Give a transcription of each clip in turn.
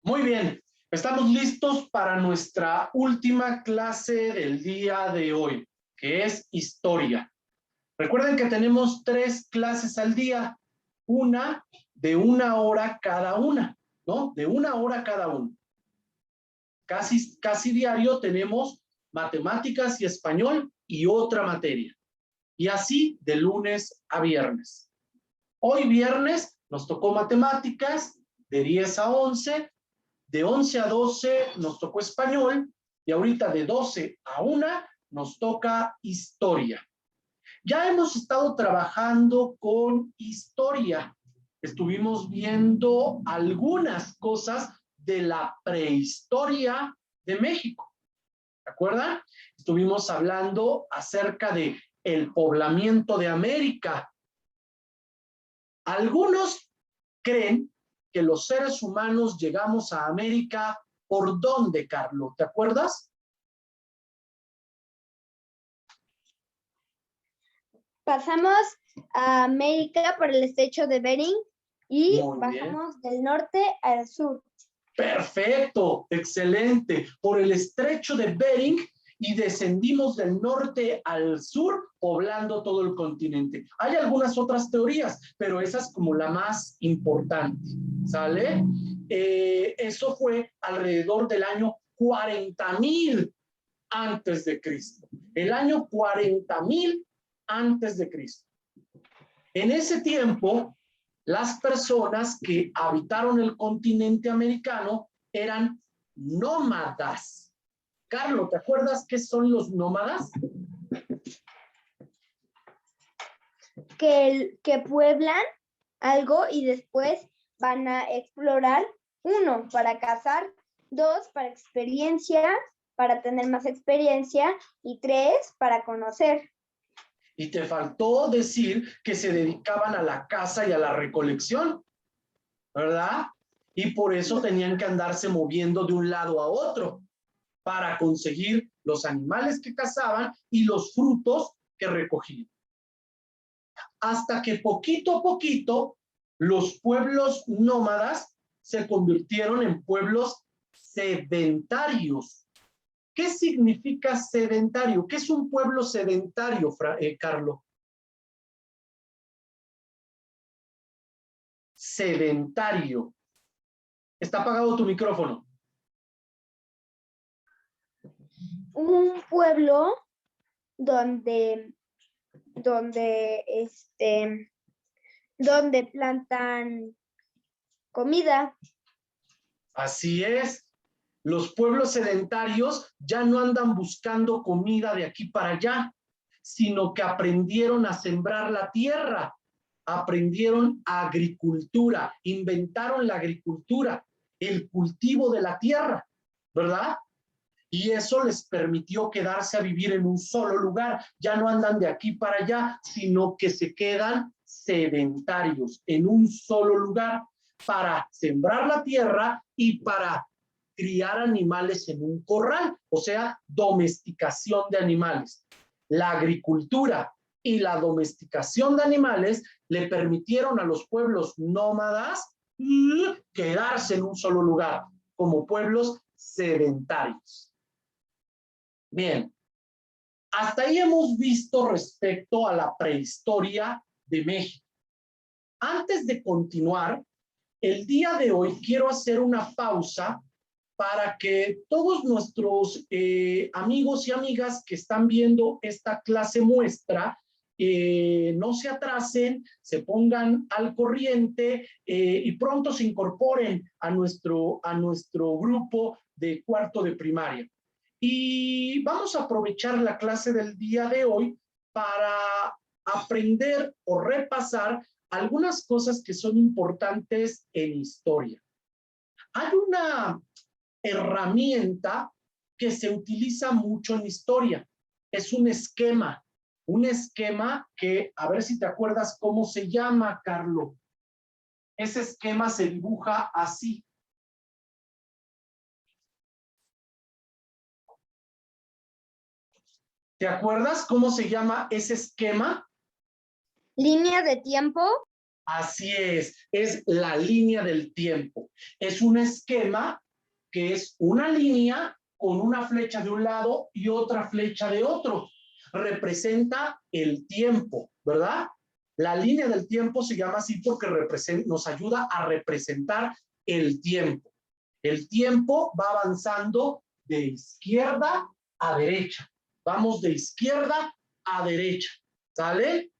Muy bien, estamos listos para nuestra última clase del día de hoy, que es historia. Recuerden que tenemos 3 clases al día, una de 1 hora cada una, ¿no? De 1 hora cada una. Casi diario tenemos matemáticas y español y otra materia. Y así de lunes a viernes. Hoy viernes nos tocó matemáticas de 10 a 11, de 11 a 12 nos tocó español y ahorita de 12 a 1 nos toca historia. Ya hemos estado trabajando con historia. Estuvimos viendo algunas cosas de la prehistoria de México. ¿De acuerdo? Estuvimos hablando acerca de el poblamiento de América. Algunos creen que los seres humanos llegamos a América, ¿por dónde, Carlos? ¿Te acuerdas? Pasamos a América por el estrecho de Bering y Muy bajamos del norte al sur. Perfecto, excelente. Por el estrecho de Bering y descendimos del norte al sur, poblando todo el continente. Hay algunas otras teorías, pero esa es como la más importante, ¿sale? Eso fue alrededor del año 40,000 antes de Cristo. El año 40,000 antes de Cristo. En ese tiempo, las personas que habitaron el continente americano eran nómadas. Carlos, ¿te acuerdas qué son los nómadas? Que pueblan algo y después van a explorar. 1, para cazar. 2, para experiencia, para tener más experiencia. Y 3, para conocer. Y te faltó decir que se dedicaban a la caza y a la recolección, ¿verdad? Y por eso tenían que andarse moviendo de un lado a otro para conseguir los animales que cazaban y los frutos que recogían. Hasta que poquito a poquito los pueblos nómadas se convirtieron en pueblos sedentarios. ¿Qué significa sedentario? ¿Qué es un pueblo sedentario, Carlos? Sedentario. Está apagado tu micrófono. Un pueblo donde plantan comida. Así es. Los pueblos sedentarios ya no andan buscando comida de aquí para allá, sino que aprendieron a sembrar la tierra, aprendieron agricultura, inventaron la agricultura, el cultivo de la tierra, ¿verdad? Y eso les permitió quedarse a vivir en un solo lugar. Ya no andan de aquí para allá, sino que se quedan sedentarios en un solo lugar para sembrar la tierra y para criar animales en un corral, o sea, domesticación de animales. La agricultura y la domesticación de animales le permitieron a los pueblos nómadas quedarse en un solo lugar, como pueblos sedentarios. Bien, hasta ahí hemos visto respecto a la prehistoria de México. Antes de continuar, el día de hoy quiero hacer una pausa para que todos nuestros amigos y amigas que están viendo esta clase muestra no se atrasen, se pongan al corriente y pronto se incorporen a nuestro grupo de cuarto de primaria. Y vamos a aprovechar la clase del día de hoy para aprender o repasar algunas cosas que son importantes en historia. Hay una herramienta que se utiliza mucho en historia. Es un esquema que, a ver si te acuerdas cómo se llama, Carlos. Ese esquema se dibuja así. ¿Te acuerdas cómo se llama ese esquema? Línea de tiempo. Así es la línea del tiempo. Es un esquema que es una línea con una flecha de un lado y otra flecha de otro. Representa el tiempo, ¿verdad? La línea del tiempo se llama así porque nos ayuda a representar el tiempo. El tiempo va avanzando de izquierda a derecha. Vamos de izquierda a derecha, ¿sale?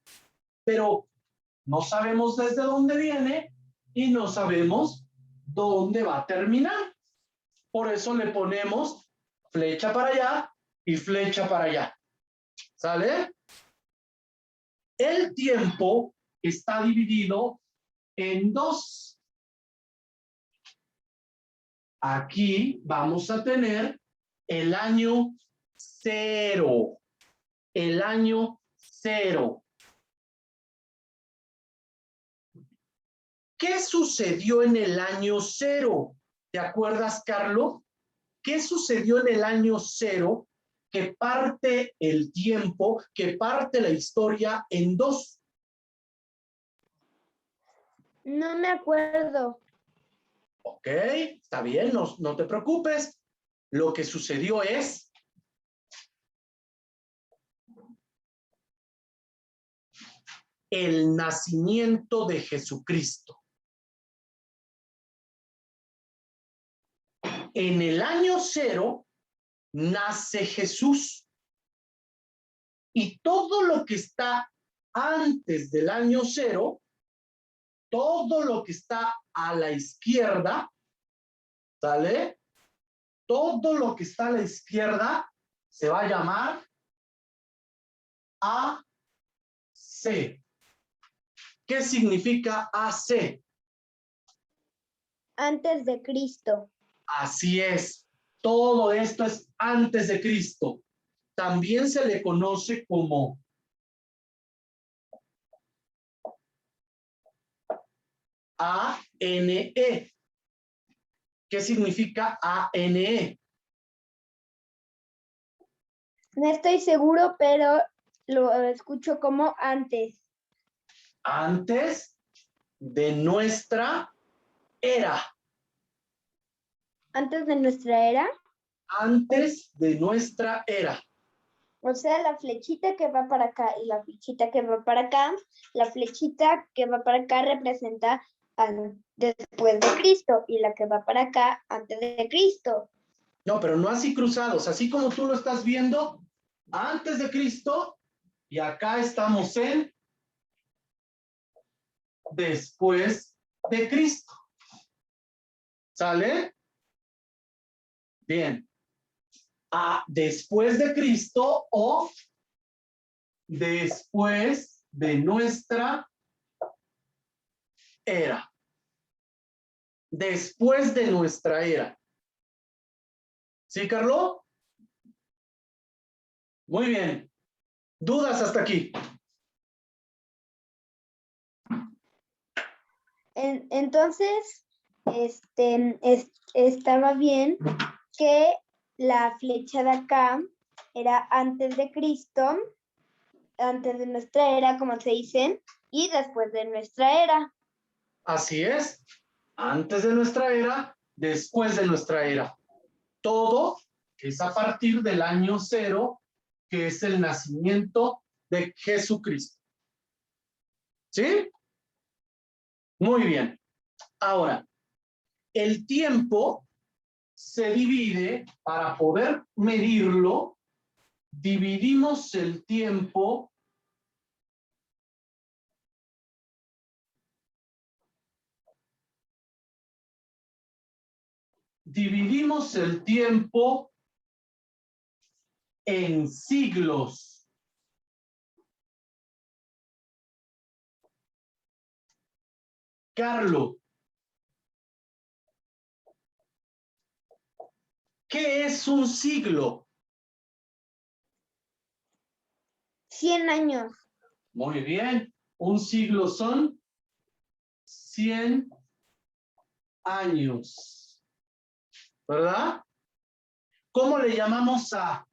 Pero no sabemos desde dónde viene y no sabemos dónde va a terminar. Por eso le ponemos flecha para allá y flecha para allá. ¿Sale? El tiempo está dividido en dos. Aquí vamos a tener el año cero. El año cero. ¿Qué sucedió en el año cero? ¿Te acuerdas, Carlos? ¿Qué sucedió en el año cero que parte el tiempo, que parte la historia en dos? No me acuerdo. Ok, está bien, no te preocupes. Lo que sucedió es el nacimiento de Jesucristo. En el año cero nace Jesús. Y todo lo que está antes del año cero, todo lo que está a la izquierda, ¿sale? Todo lo que está a la izquierda se va a llamar AC. ¿Qué significa AC? Antes de Cristo. Así es. Todo esto es antes de Cristo. También se le conoce como ANE. ¿Qué significa ANE? No estoy seguro, pero lo escucho como antes. Antes de nuestra era. Antes de nuestra era. Antes de nuestra era. O sea, la flechita que va para acá y la flechita que va para acá, la flechita que va para acá representa después de Cristo y la que va para acá antes de Cristo. No, pero no así cruzados, así como tú lo estás viendo, antes de Cristo, y acá estamos en después de Cristo. ¿Sale? Bien. Después de Cristo o después de nuestra era. Después de nuestra era. ¿Sí, Carlos? Muy bien. ¿Dudas hasta aquí? Entonces, estaba bien que la flecha de acá era antes de Cristo, antes de nuestra era, como se dicen, y después de nuestra era. Así es. Antes de nuestra era, después de nuestra era. Todo es a partir del año cero, que es el nacimiento de Jesucristo. ¿Sí? Muy bien. Ahora, el tiempo se divide, para poder medirlo, dividimos el tiempo en siglos. Carlos, ¿qué es un siglo? 100 años. Muy bien. Un siglo son 100 años. ¿Verdad? ¿Cómo le llamamos a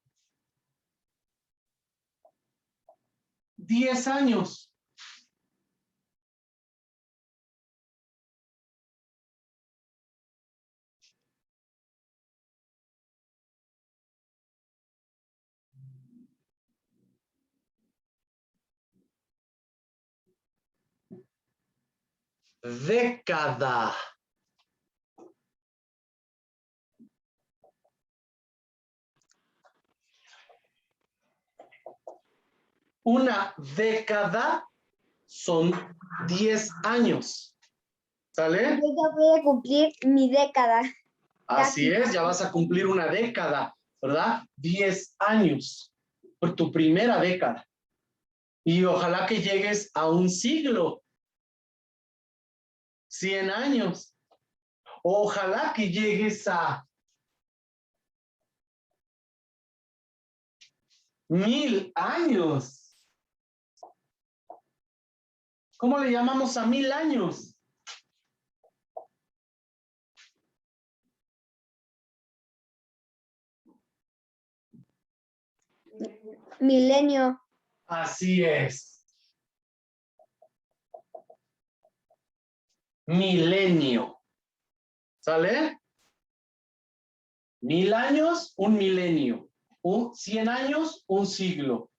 10 años? década. Una década son 10 años. ¿Sale? Yo ya voy a cumplir mi década. Así es, ya vas a cumplir una década, ¿verdad? 10 años, por tu primera década. Y ojalá que llegues a un siglo, 100 años. Ojalá que llegues a 1000 años. ¿Cómo le llamamos a 1000 años? Milenio. Así es. Milenio. ¿Sale? 1000 años, un milenio. 100 años, un siglo.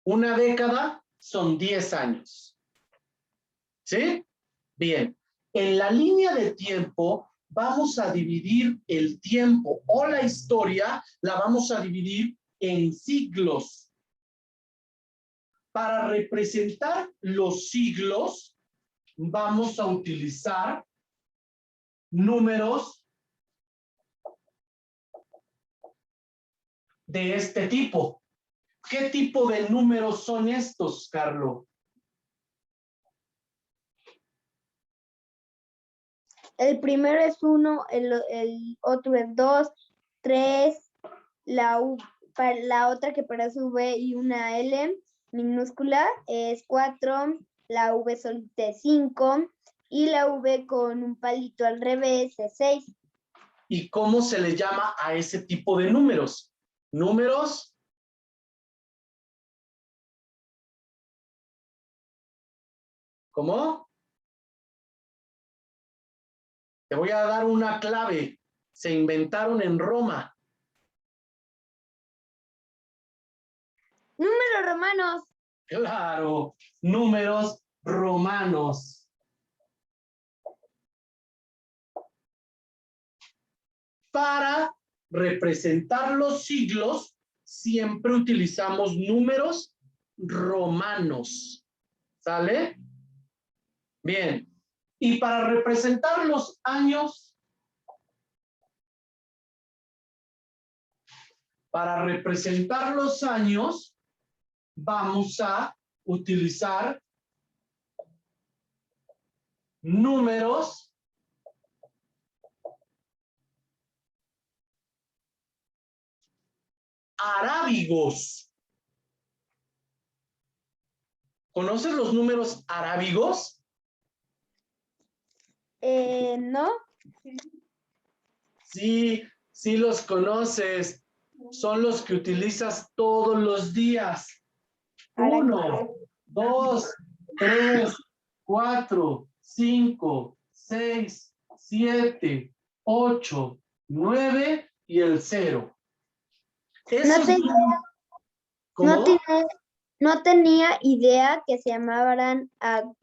Una década son 10 años. ¿Sí? Bien. En la línea de tiempo vamos a dividir el tiempo o la historia, la vamos a dividir en siglos. Para representar los siglos, vamos a utilizar números de este tipo. ¿Qué tipo de números son estos, Carlos? El primero es 1, el otro es 2, 3, la otra que parece V y una L minúscula es 4, la V solita es 5 y la V con un palito al revés es 6. ¿Y cómo se le llama a ese tipo de números? Números ¿cómo? Te voy a dar una clave. Se inventaron en Roma. Números romanos. Claro, números romanos. Para representar los siglos, siempre utilizamos números romanos. ¿Sale? Bien. Y para representar los años, vamos a utilizar números arábigos. ¿Conoces los números arábigos? ¿No? Sí, sí los conoces. Son los que utilizas todos los días. 1, 2, 3, 4, 5, 6, 7, 8, 9 y el 0. No tenía idea que se llamaban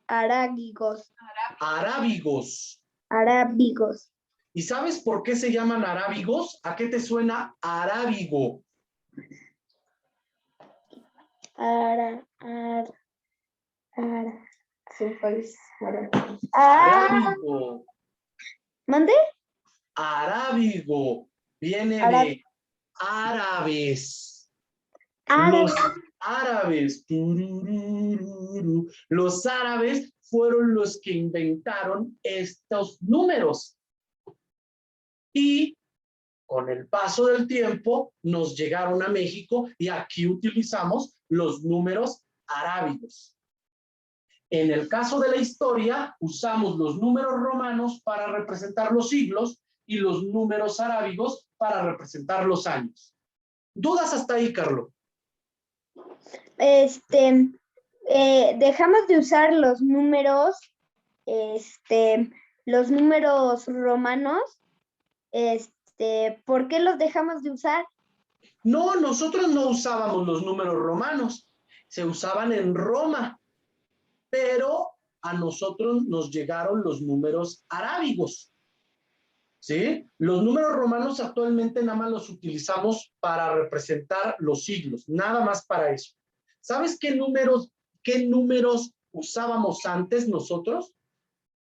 arábigos. Arábigos. ¿Y sabes por qué se llaman arábigos? ¿A qué te suena arábigo? Arábigo. ¿Mande? Arábigo. Viene de árabes. Árabes. Los árabes. Los árabes fueron los que inventaron estos números. Y con el paso del tiempo nos llegaron a México y aquí utilizamos los números arábigos. En el caso de la historia, usamos los números romanos para representar los siglos y los números arábigos para representar los años. ¿Dudas hasta ahí, Carlos? Dejamos de usar los números romanos. ¿Por qué los dejamos de usar? No, nosotros no usábamos los números romanos. Se usaban en Roma. Pero a nosotros nos llegaron los números arábigos, ¿sí? Los números romanos actualmente nada más los utilizamos para representar los siglos, nada más para eso. ¿Sabes qué números usábamos antes nosotros?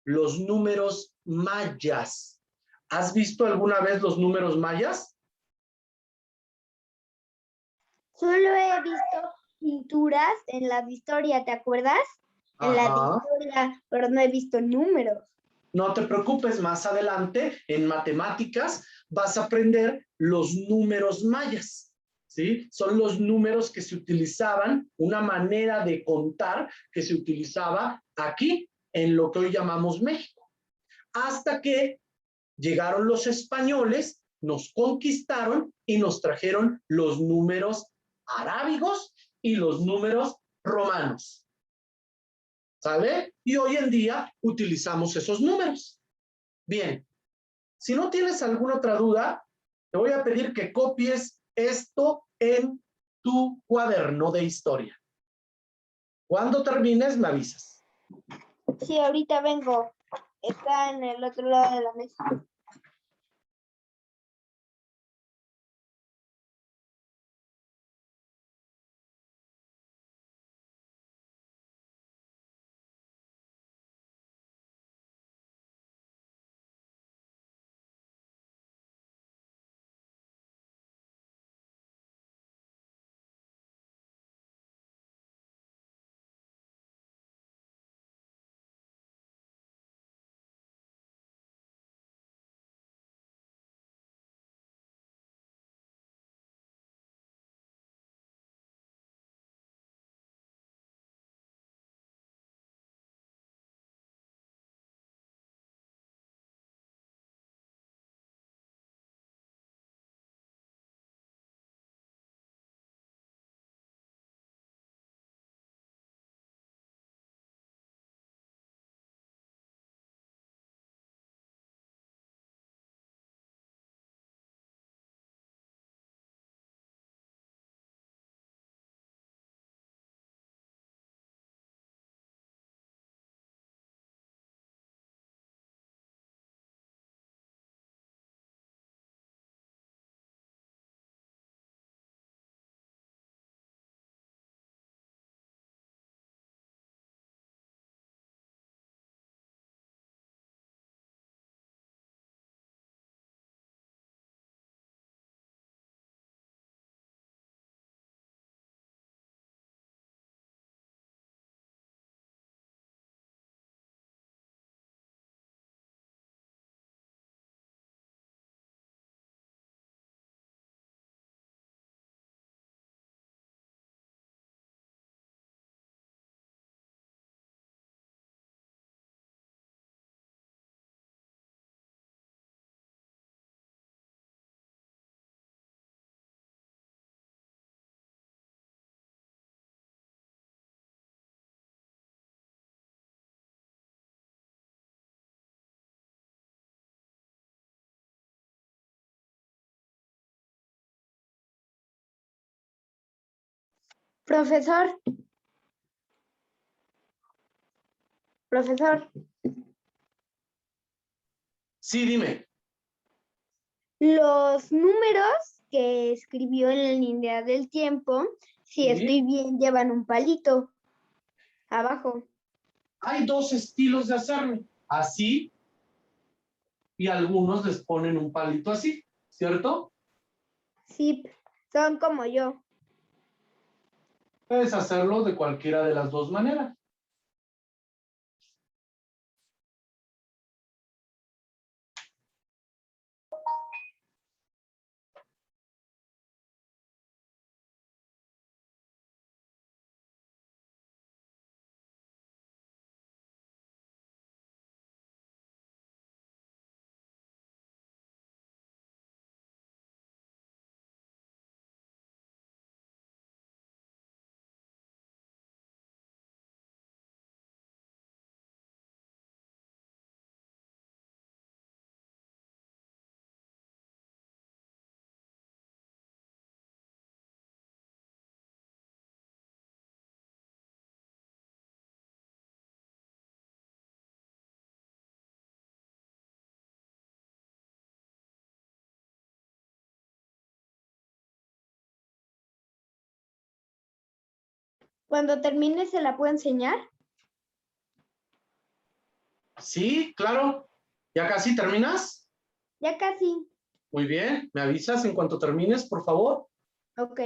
Los números mayas. ¿Has visto alguna vez los números mayas? Solo he visto pinturas en la de historia, ¿te acuerdas? En la de Ajá. historia, pero no he visto números. No te preocupes, más adelante en matemáticas vas a aprender los números mayas, ¿sí? Son los números que se utilizaban, una manera de contar que se utilizaba aquí en lo que hoy llamamos México. Hasta que llegaron los españoles, nos conquistaron y nos trajeron los números arábigos y los números romanos. ¿Sale? Y hoy en día utilizamos esos números. Bien, si no tienes alguna otra duda, te voy a pedir que copies esto en tu cuaderno de historia. Cuando termines, me avisas. Sí, ahorita vengo. Está en el otro lado de la mesa. Profesor, profesor, Sí, dime. los números que escribió en la línea del tiempo, si Sí. estoy bien, llevan un palito abajo. Hay dos estilos de hacerlo. Así y algunos les ponen un palito así, ¿cierto? Sí, son como yo. Puedes hacerlo de cualquiera de las dos maneras. Cuando termine, ¿se la puedo enseñar? Sí, claro. ¿Ya casi terminas? Ya casi. Muy bien. ¿Me avisas en cuanto termines, por favor? Ok.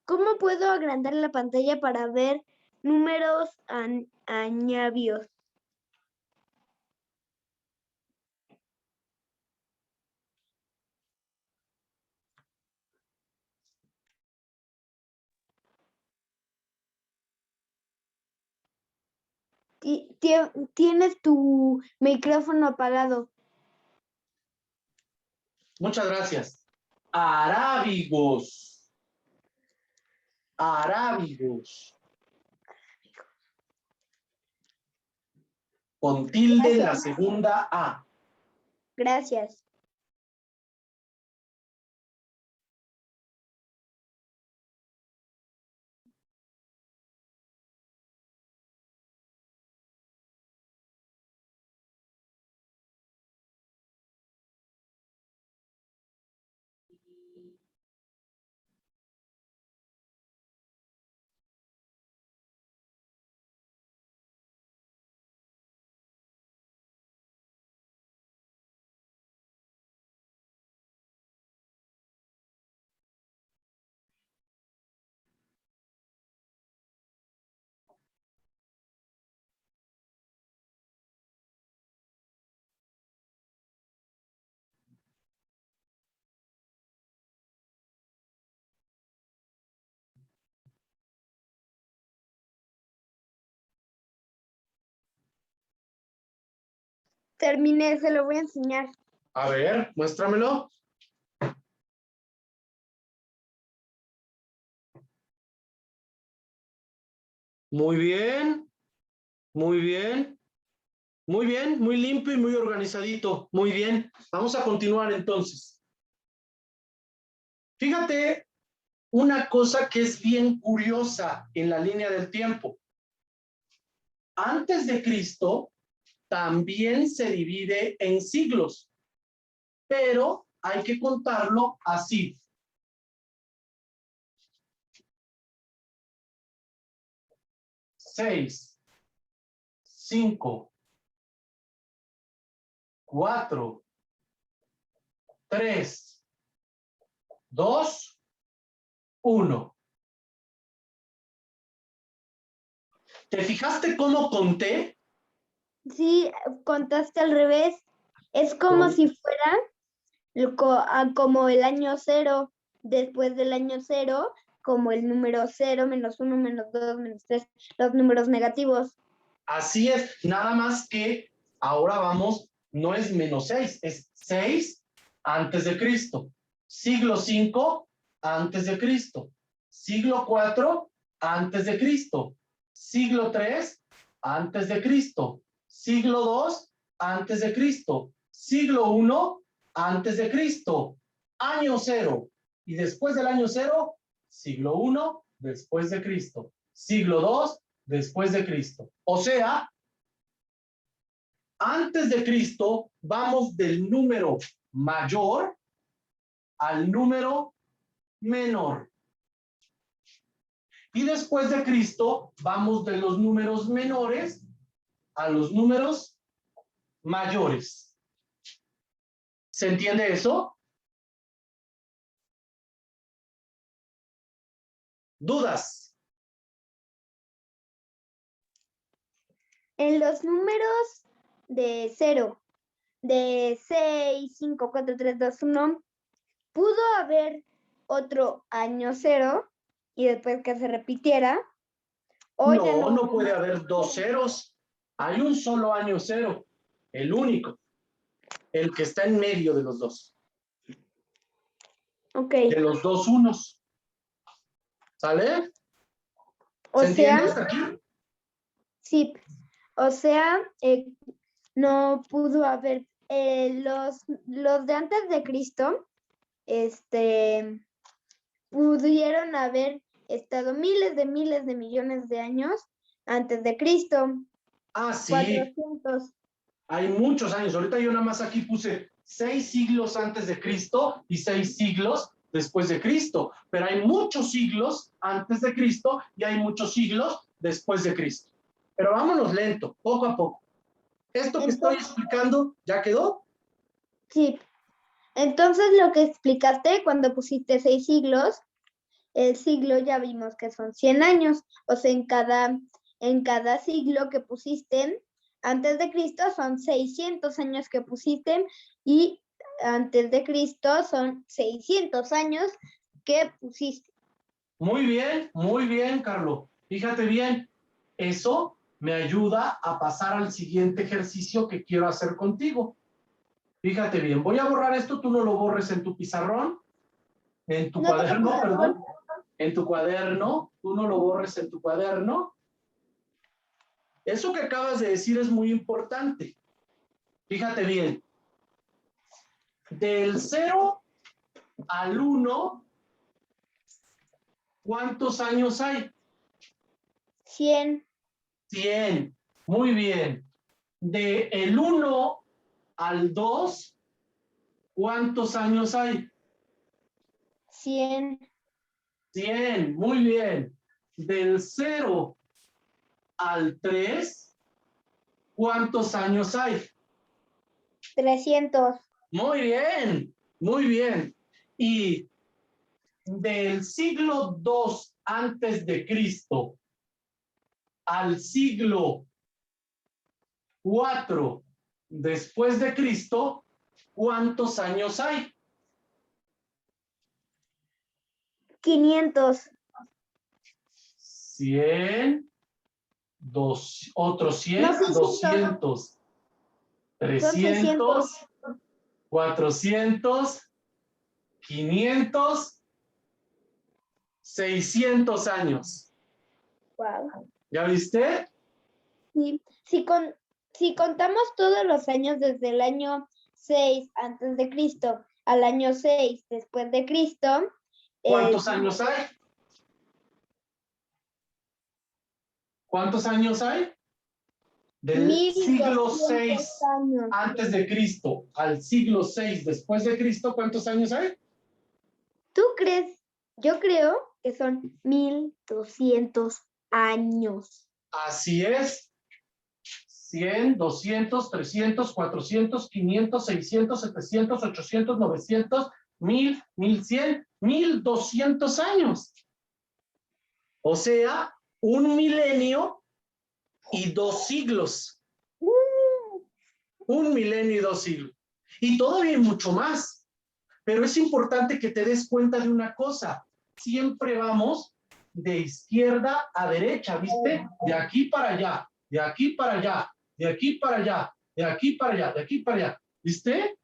¿Cómo puedo agrandar la pantalla para ver números añadidos? Tienes tu micrófono apagado. Muchas gracias. Arábigos. Arábigos. Con tilde en la Gracias. segunda A. Gracias. Terminé, se lo voy a enseñar. A ver, muéstramelo. Muy bien, muy bien, muy bien, muy limpio y muy organizadito. Muy bien. Vamos a continuar entonces. Fíjate una cosa que es bien curiosa en la línea del tiempo. Antes de Cristo también se divide en siglos, pero hay que contarlo así. 6, 5, 4, 3, 2, 1. ¿Te fijaste cómo conté? Sí, contaste al revés. Es como Con... si fuera como el año 0, después del año 0, como el número 0, -1, -2, -3, los números negativos. Así es, nada más que ahora vamos, no es -6, es 6 antes de Cristo. Siglo 5 antes de Cristo. Siglo 4 antes de Cristo. Siglo 3 antes de Cristo. Siglo 2 antes de Cristo. Siglo 1 antes de Cristo. Año 0. Y después del año 0, siglo 1 después de Cristo. Siglo 2 después de Cristo. O sea, antes de Cristo vamos del número mayor al número menor. Y después de Cristo vamos de los números menores a los números mayores. ¿Se entiende eso? ¿Dudas? En los números de 0, de 6, 5, 4, 3, 2, 1, pudo haber otro año 0 y después que se repitiera. O ya No, no puede haber dos ceros. Hay un solo año 0, el único, el que está en medio de los dos. Ok. De los dos unos. ¿Sale? O ¿Se entiende sea, hasta aquí? sí. O sea, no pudo haber los de antes de Cristo, pudieron haber estado miles de millones de años antes de Cristo. Ah, sí. 400. Hay muchos años. Ahorita yo nada más aquí puse 6 siglos antes de Cristo y 6 siglos después de Cristo. Pero hay muchos siglos antes de Cristo y hay muchos siglos después de Cristo. Pero vámonos lento, poco a poco. ¿Esto que estoy explicando ya quedó? Sí. Entonces lo que explicaste cuando pusiste 6 siglos, el siglo ya vimos que son 100 años. O sea, en cada siglo que pusiste antes de Cristo son 600 años que pusiste y antes de Cristo son 600 años que pusiste. Muy bien, Carlos. Fíjate bien, eso me ayuda a pasar al siguiente ejercicio que quiero hacer contigo. Fíjate bien, voy a borrar esto, tú no lo borres en tu pizarrón, en tu cuaderno, perdón, en tu cuaderno, tú no lo borres en tu cuaderno. Eso que acabas de decir es muy importante. Fíjate bien, del 0 al 1, ¿cuántos años hay? 100. 100. Muy bien. De el 1 al 2, ¿cuántos años hay? 100. 100. Muy bien. Del 0 al 3, ¿cuántos años hay? 300. Muy bien, muy bien. Y del siglo 2 antes de Cristo al siglo 4 después de Cristo, ¿cuántos años hay? 500. 100, otros 100, No, 200, 300, 400, 500, 600 años. Wow. ¿Ya viste? Sí. Si contamos todos los años desde el año 6 antes de Cristo al año 6 después de Cristo, ¿Cuántos años hay? ¿Cuántos años hay? Del siglo 6 años. antes de Cristo al siglo 6 después de Cristo, ¿cuántos años hay? ¿Tú crees? Yo creo que son 1200 años. Así es. 100, 200, 300, 400, 500, 600, 700, 800, 900, 1000, 1100, 1200 años. O sea, un milenio y 2 siglos. Un milenio y 2 siglos. Y todavía hay mucho más. Pero es importante que te des cuenta de una cosa. Siempre vamos de izquierda a derecha, ¿viste? De aquí para allá, de aquí para allá, de aquí para allá, de aquí para allá, de aquí para allá. ¿Viste?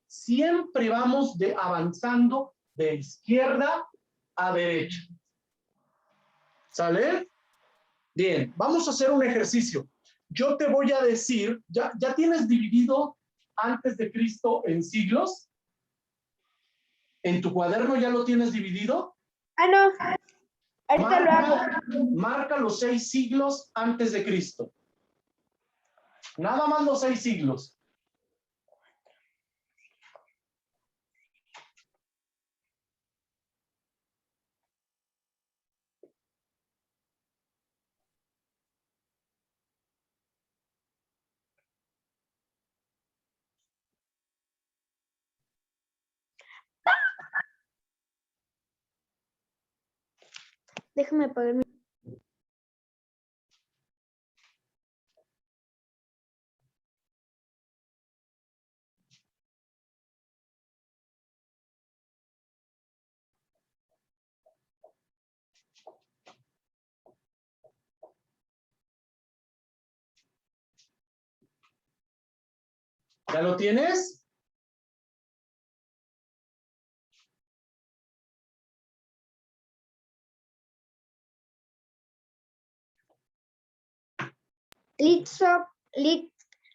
Siempre vamos avanzando de izquierda a derecha. ¿Sale? Bien, vamos a hacer un ejercicio. Yo te voy a decir, ¿ya tienes dividido antes de Cristo en siglos? ¿En tu cuaderno ya lo tienes dividido? Ah, no. Ahorita lo hago. Marca los 6 siglos antes de Cristo. Nada más los 6 siglos. Déjame apagar mi... ¿Ya lo tienes?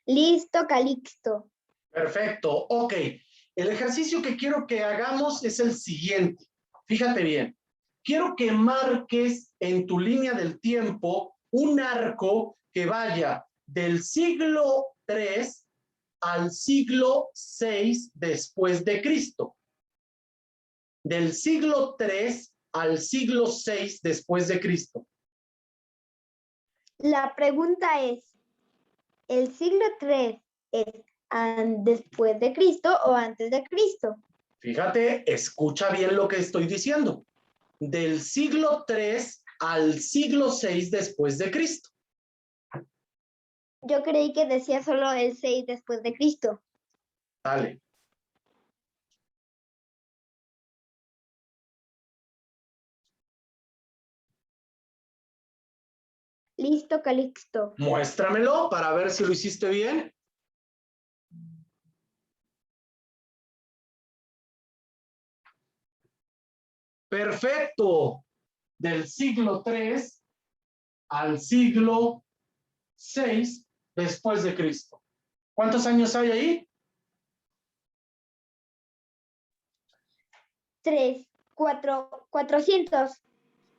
Listo, Calixto. Perfecto, ok. El ejercicio que quiero que hagamos es el siguiente. Fíjate bien. Quiero que marques en tu línea del tiempo un arco que vaya del siglo 3 al siglo 6 después de Cristo. Del siglo 3 al siglo 6 después de Cristo. La pregunta es, ¿el siglo 3 es después de Cristo o antes de Cristo? Fíjate, escucha bien lo que estoy diciendo. Del siglo 3 al siglo 6 después de Cristo. Yo creí que decía solo el 6 después de Cristo. Dale. Listo, Calixto. Muéstramelo para ver si lo hiciste bien. Perfecto. Del siglo 3 al siglo 6 después de Cristo. ¿Cuántos años hay ahí? 3, 4, 400,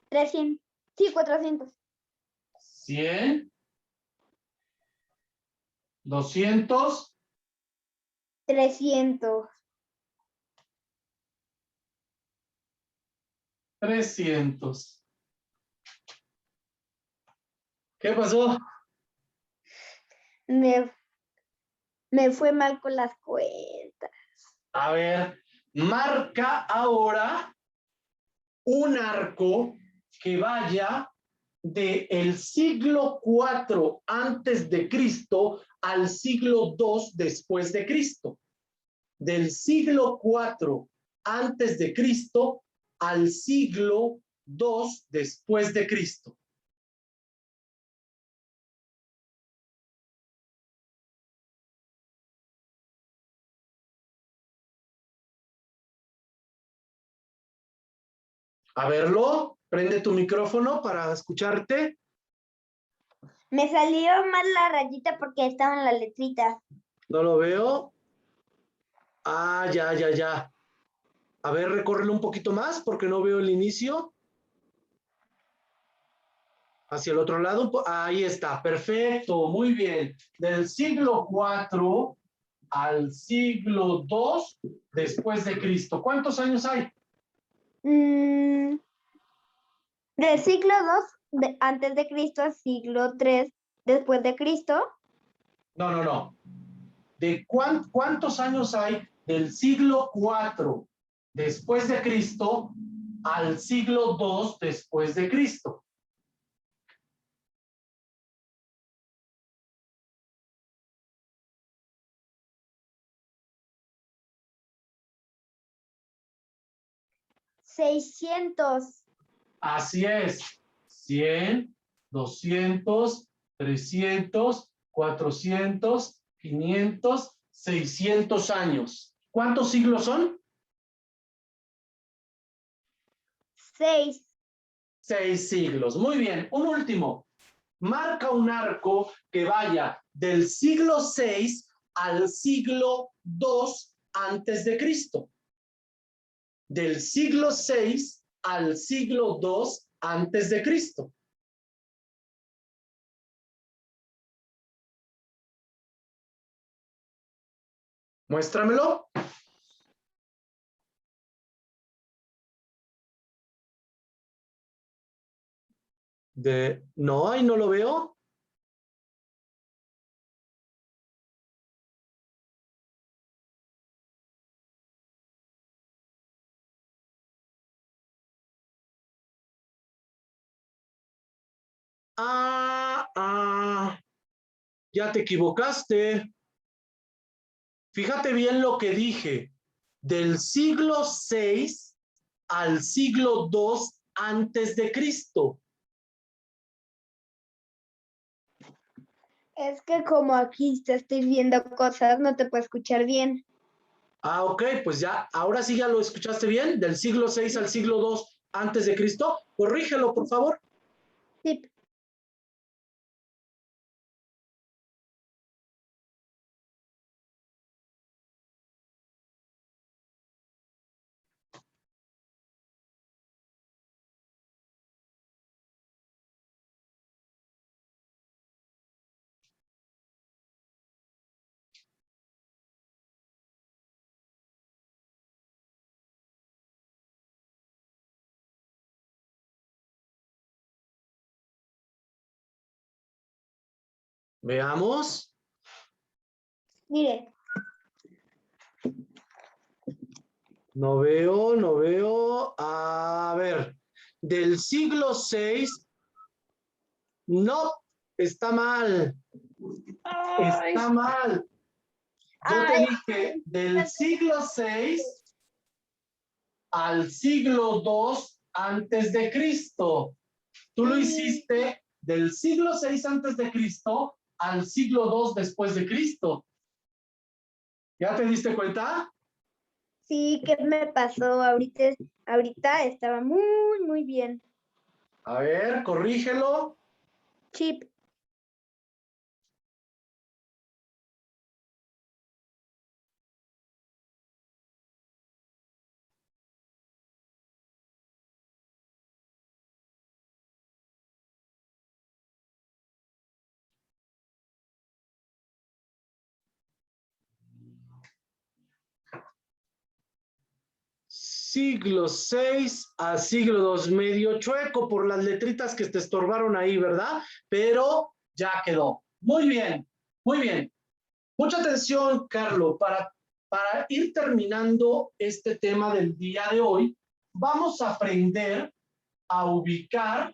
300, sí, 400. 100, 200, 300. 300. ¿Qué pasó? Me fue mal con las cuentas. A ver, marca ahora un arco que vaya del siglo 4 antes de Cristo al siglo 2 después de Cristo. Del siglo 4 antes de Cristo al siglo 2 después de Cristo. A verlo, prende tu micrófono para escucharte. Me salió mal la rayita porque estaban las letritas. No lo veo. Ah, ya, ya, ya. A ver, recórrelo un poquito más porque no veo el inicio. Hacia el otro lado. Ahí está, perfecto, muy bien. Del siglo 4 al siglo 2 después de Cristo. ¿Cuántos años hay? Del siglo 2 antes de Cristo al siglo 3 después de Cristo. No, no, no. ¿De cuántos años hay del siglo 4 después de Cristo al siglo 2 después de Cristo? 600. Así es. 100, 200, 300, 400, 500, 600 años. ¿Cuántos siglos son? 6. 6 siglos. Muy bien. Un último. Marca un arco que vaya del siglo 6 al siglo 2 antes de Cristo. Del siglo 6 al siglo 2 antes de Cristo. Muéstramelo. No, ahí no lo veo. Ya te equivocaste. Fíjate bien lo que dije. Del siglo 6 al siglo 2 antes de Cristo. Es que como aquí te estoy viendo cosas, no te puedo escuchar bien. Ok, pues ya, ahora sí ya lo escuchaste bien. Del siglo 6 al siglo 2 antes de Cristo. Corrígelo, por favor. Sí. Veamos. Mire. No veo, no veo. A ver, del siglo 6. No, está mal. Está mal. Yo te dije del siglo 6 al siglo 2 antes de Cristo. Tú lo hiciste del siglo 6 antes de Cristo al siglo 2 después de Cristo. ¿Ya te diste cuenta? Sí, ¿qué me pasó? Ahorita estaba muy bien. A ver, corrígelo. Chip. Siglo 6 a siglo 2, medio chueco por las letritas que te estorbaron ahí, ¿verdad? Pero ya quedó. Muy bien, muy bien. Mucha atención, Carlos, para ir terminando este tema del día de hoy, vamos a aprender a ubicar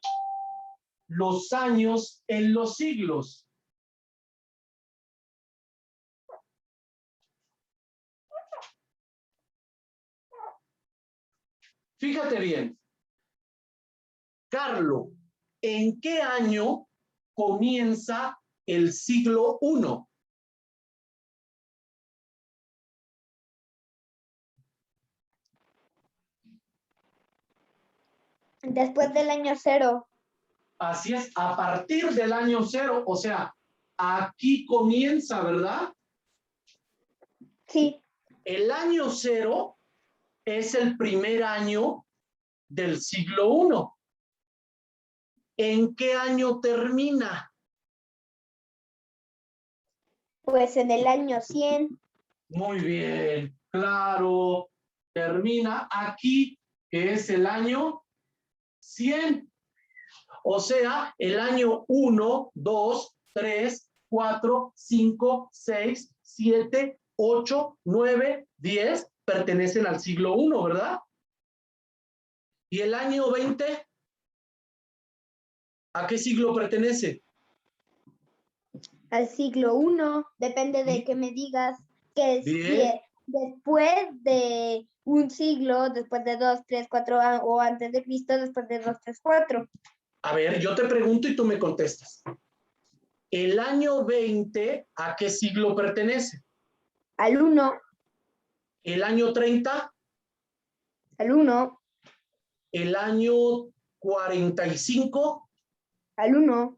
los años en los siglos. Fíjate bien, Carlos, ¿en qué año comienza el siglo I? Después del año 0. Así es, a partir del año 0, o sea, aquí comienza, ¿verdad? Sí. El año 0 es el primer año del siglo I. ¿En qué año termina? Pues en el año 100. Muy bien, claro. Termina aquí, que es el año 100. O sea, el año 1, 2, 3, 4, 5, 6, 7, 8, 9, 10 pertenecen al siglo I, ¿verdad? ¿Y el año 20? ¿A qué siglo pertenece? Al siglo 1. Depende de Bien, que me digas que es bien. después de un siglo, después de 2, 3, 4 o antes de Cristo, después de 2, 3, 4. A ver, yo te pregunto y tú me contestas. ¿El año 20 a qué siglo pertenece? Al 1, ¿El año 30? al 1, ¿El año 45? al 1,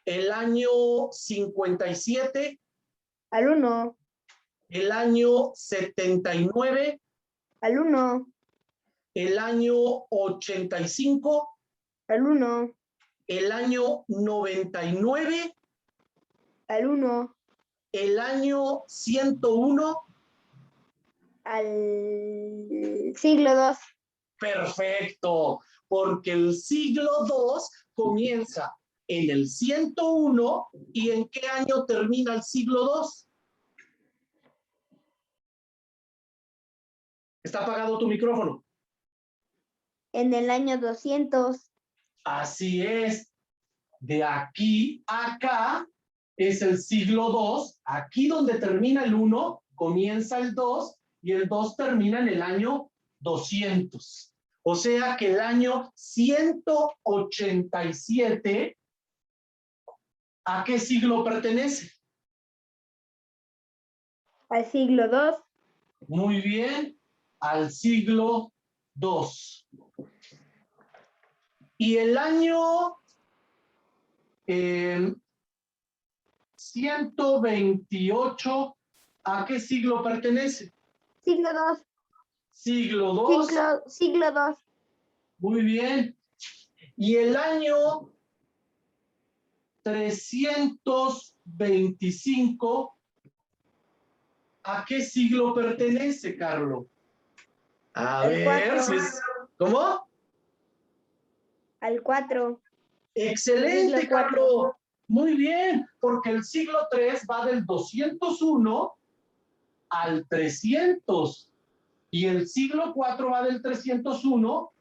¿El año 57? al 1, ¿El año 79? al 1, ¿El año 85? al 1, ¿El año 99? al 1, ¿El año 101? al siglo 2. Perfecto, porque el siglo II comienza en el 101 y ¿en qué año termina el siglo II? ¿Está apagado tu micrófono? En el año 200. Así es. De aquí a acá es el siglo II. Aquí donde termina el 1, comienza el 2 y el 2 termina en el año 200. O sea que el año 187, ¿a qué siglo pertenece? Al siglo 2. Muy bien, al siglo II. Y el año 128, ¿a qué siglo pertenece? Siglo 2. Siglo II. Siglo 2. Muy bien. Y el año 325, ¿a qué siglo pertenece, Carlos? A Al ver, 4. si es... ¿Cómo? Al 4. Excelente, Siglo 4. Carlos. Muy bien, porque el siglo III va del 201 al 300 y el siglo IV va del 301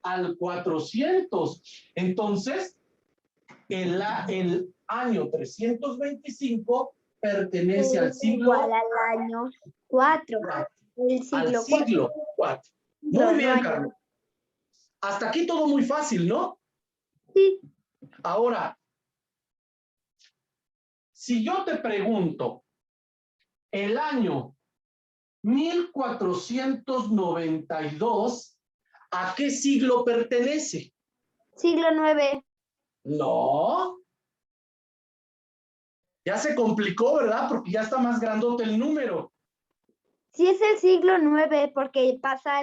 al 400. Entonces, el año 325 pertenece al siglo igual al año 4. El al siglo 4. siglo IV. Muy bien, Carlos. Hasta aquí todo muy fácil, ¿no? Sí. Ahora, si yo te pregunto, el año 1492, ¿a qué siglo pertenece? Siglo 9. No. Ya se complicó, ¿verdad? Porque ya está más grandote el número. Sí, es el siglo 9 porque pasa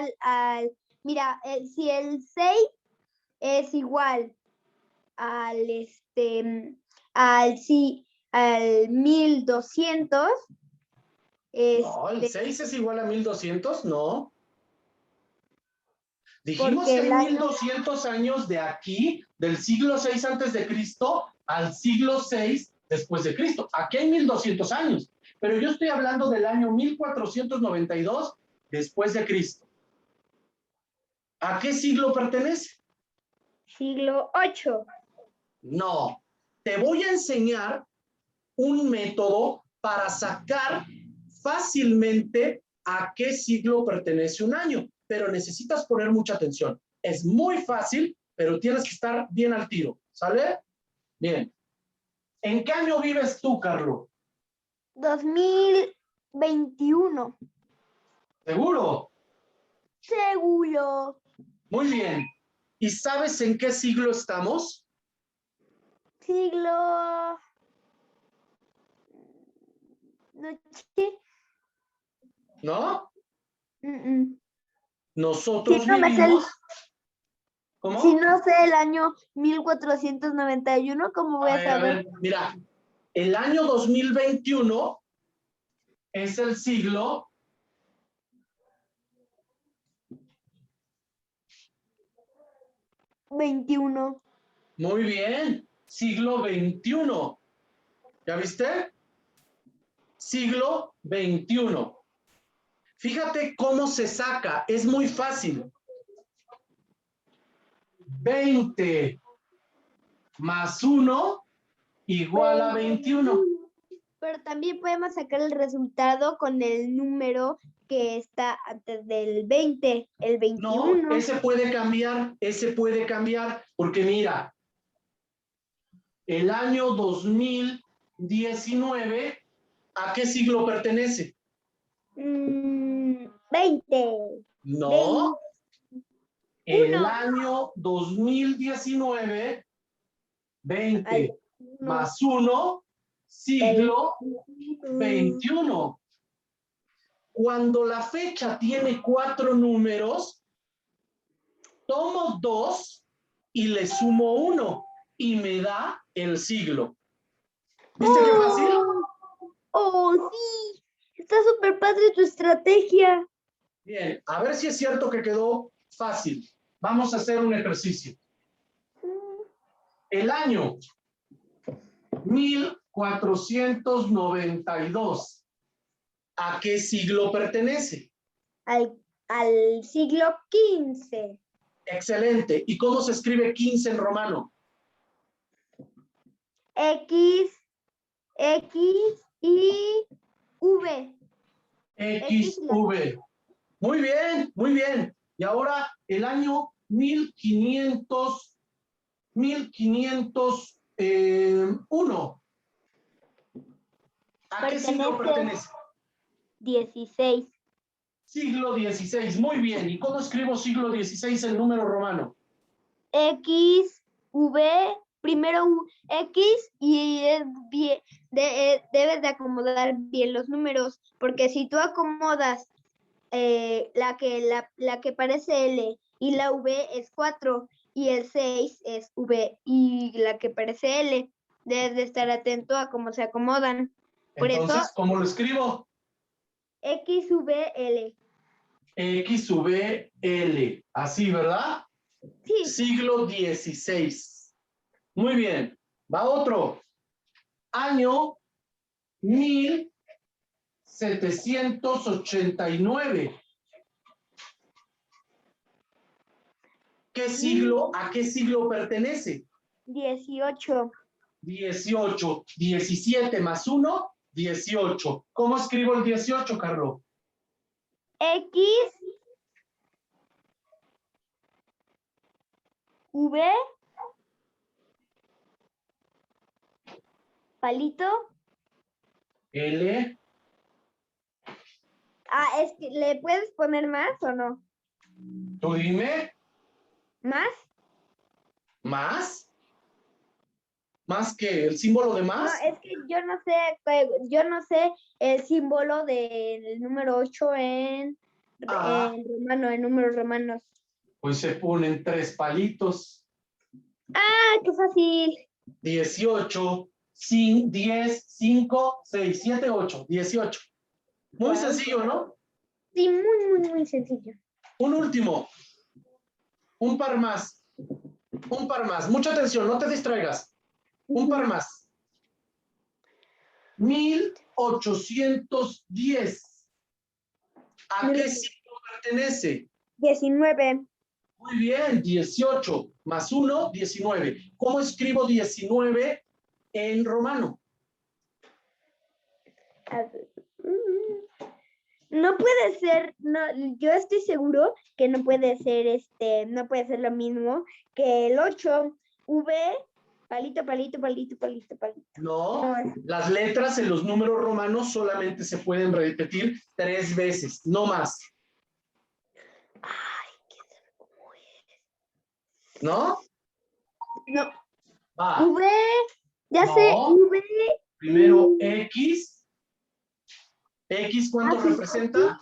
mira, si el 6 es igual al al 1200. No, el 6 es igual a 1200, no. Dijimos Porque que hay el año 1200 años de aquí, del siglo 6 antes de Cristo al siglo 6 después de Cristo. Aquí hay 1200 años, pero yo estoy hablando del año 1492 después de Cristo. ¿A qué siglo pertenece? siglo 8. No. Te voy a enseñar un método para sacar fácilmente a qué siglo pertenece un año, pero necesitas poner mucha atención. Es muy fácil, pero tienes que estar bien al tiro, ¿sale? Bien. ¿En qué año vives tú, Carlos? 2021. ¿Seguro? Seguro. Muy bien. ¿Y sabes en qué siglo estamos? Siglo... Noche. ¿No? Si Nosotros no me sé vivimos... si ¿Cómo? no sé el año 1491, ¿cómo voy a A saber? ver, mira. El año 2021 es el siglo 21. Muy bien, siglo XXI. ¿Ya viste? Siglo XXI. Fíjate cómo se saca, es muy fácil. 20 más 1 igual a 21. Pero también podemos sacar el resultado con el número que está antes del 20, el 21. No, ese puede cambiar, porque mira, el año 2019, ¿a qué siglo pertenece? 20. No, el 21. año 2019, 20 Ay, no. más 1, siglo 21. Cuando la fecha tiene 4 números, tomo 2 y le sumo 1 y me da el siglo. ¿Viste qué fácil? Oh, sí. Está súper padre tu estrategia. Bien, a ver si es cierto que quedó fácil. Vamos a hacer un ejercicio. El año 1492, ¿a qué siglo pertenece? Al siglo XV. Excelente. ¿Y cómo se escribe 15 en romano? X, y V. XV. Muy bien, muy bien. Y ahora el año 1501. ¿A qué siglo pertenece? 16. Siglo XVI. Muy bien. ¿Y cómo escribo siglo XVI en número romano? X, V, primero X y debes de acomodar bien los números, porque si tú acomodas la que parece L y la V es 4 y el 6 es V y la que parece L, debes de estar atento a cómo se acomodan. Por Entonces, eso, ¿cómo lo escribo? XVL. XVL. Así, ¿verdad? Sí. Siglo XVI. Muy bien. Va otro. Año 1789. ¿A qué siglo pertenece? 18. 18. 17 más 1, 18. ¿Cómo escribo el 18, Carlos? X, V, palito. L. Es que ¿le puedes poner más o no? Tú dime. ¿Más? ¿Más? ¿Más que el símbolo de más? No, es que yo no sé el símbolo del número 8 en romano, en números romanos. Pues se ponen 3 palitos. ¡Ah, qué fácil! 18, 10, 5, 6, 7, 8. 18. Muy sencillo, ¿no? Sí, muy sencillo. Un último. Un par más. Un par más. Mucha atención, no te distraigas. Un par más. 1810. ¿A qué siglo pertenece? 19. Muy bien, 18 más 1, 19. ¿Cómo escribo 19 en romano? No puede ser, no, yo estoy seguro que no puede ser no puede ser lo mismo que el 8. V, palito. No, las letras en los números romanos solamente se pueden repetir 3 veces, no más. Ay, ¿quién sabe cómo es? ¿No? No. Va. V, ya No. sé, V. Primero X. ¿X cuánto Sí, representa?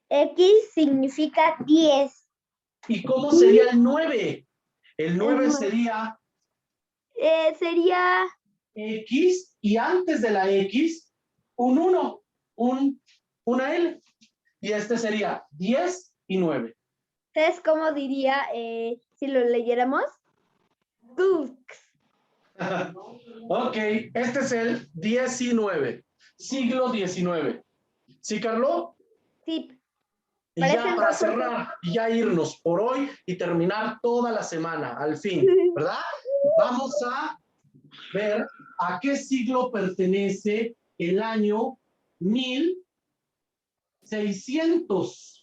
X significa 10. ¿Y cómo sería el 9? El 9 9. sería Sería X y antes de la X, un 1, una L. Y este sería 10 y 9. ¿sabes cómo diría si lo leyéramos? Dux. Ok, este es el 19, siglo XIX. ¿Sí, Carlos? Sí, Y ya parecen para 2 cerrar, y ya irnos por hoy y terminar toda la semana, al fin, ¿verdad? Vamos a ver ¿A qué siglo pertenece el año 1600?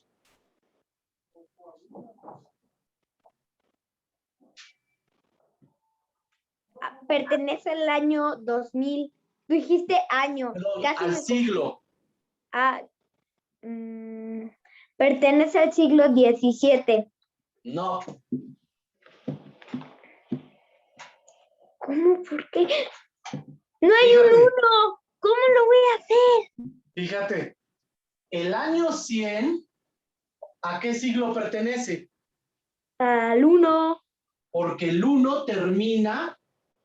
Pertenece al año 2000. Tú dijiste año. Perdón, Casi al me siglo. Pertenece al siglo XVII. No. ¿Cómo? ¿Por qué? No hay Fíjate. un 1. ¿Cómo lo voy a hacer? Fíjate, el año 100, ¿a qué siglo pertenece? Al 1. Porque el 1 termina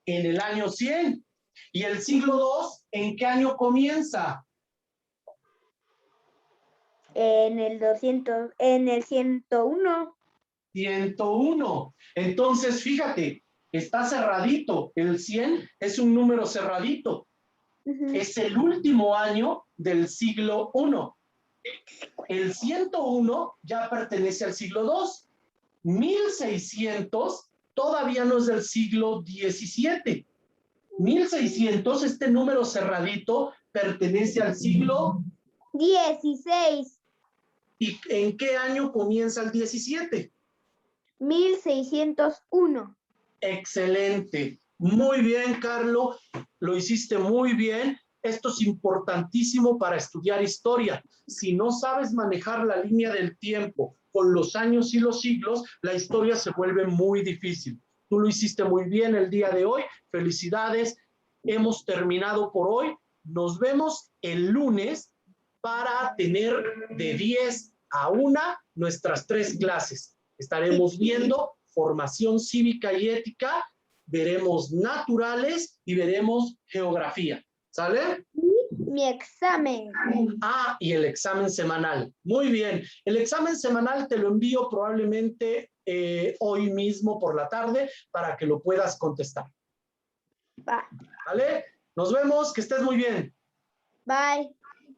en el año 100. ¿Y el siglo 2 en qué año comienza? En el 200, en el 101. 101. Entonces, fíjate, está cerradito. El 100 es un número cerradito. Es el último año del siglo 1. El 101 ya pertenece al siglo 2. 1600 todavía no es del siglo 17. 1600, este número cerradito, pertenece al siglo 16. ¿Y en qué año comienza el 17? 1601. Excelente. Muy bien, Carlos. Lo hiciste muy bien. Esto es importantísimo para estudiar historia. Si no sabes manejar la línea del tiempo con los años y los siglos, la historia se vuelve muy difícil. Tú lo hiciste muy bien el día de hoy. Felicidades. Hemos terminado por hoy. Nos vemos el lunes para tener de 10 a 1 nuestras 3 clases. Estaremos viendo formación cívica y ética, veremos naturales y veremos geografía. ¿Sale? Mi examen. Y el examen semanal. Muy bien. El examen semanal te lo envío probablemente hoy mismo por la tarde para que lo puedas contestar. Va. ¿Vale? Nos vemos. Que estés muy bien. Bye.